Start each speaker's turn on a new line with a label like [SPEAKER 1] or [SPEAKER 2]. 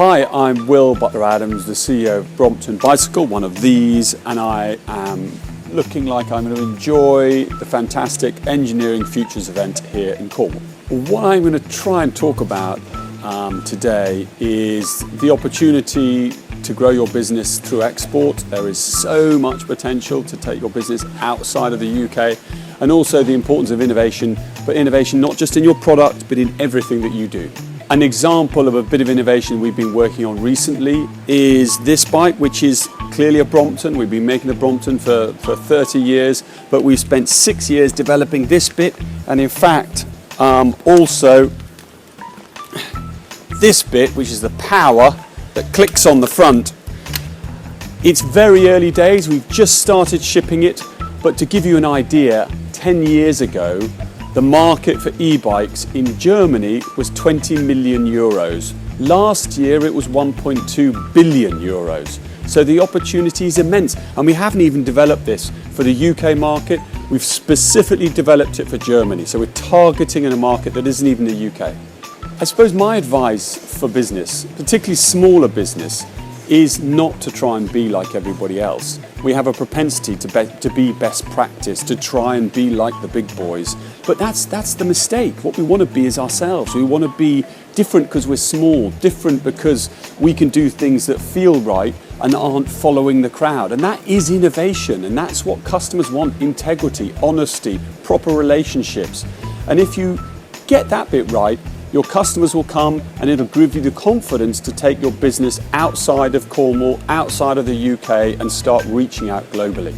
[SPEAKER 1] Hi, I'm Will Butler-Adams, the CEO of Brompton Bicycle, one of these, and I am looking like I'm going to enjoy the fantastic Engineering Futures event here in Cornwall. What I'm going to try and talk about today is the opportunity to grow your business through export. There is so much potential to take your business outside of the UK, and also the importance of innovation, but innovation not just in your product, but in everything that you do. An example of a bit of innovation we've been working on recently is this bike, which is clearly a Brompton. We've been making a Brompton for 30 years, but we've spent 6 years developing this bit, and in fact, also this bit, which is the power that clicks on the front. It's very early days, we've just started shipping it, but to give you an idea, 10 years ago, the market for e-bikes in Germany was 20 million euros. Last year it was 1.2 billion euros. So the opportunity is immense, and we haven't even developed this for the UK market. We've specifically developed it for Germany, so we're targeting in a market that isn't even the UK. I suppose my advice for business, particularly smaller business, is not to try and be like everybody else. We have a propensity to be best practice, to try and be like the big boys. But that's the mistake. What we want to be is ourselves. We want to be different because we're small, different because we can do things that feel right and aren't following the crowd. And that is innovation, and that's what customers want: integrity, honesty, proper relationships. And if you get that bit right, your customers will come, and it'll give you the confidence to take your business outside of Cornwall, outside of the UK, and start reaching out globally.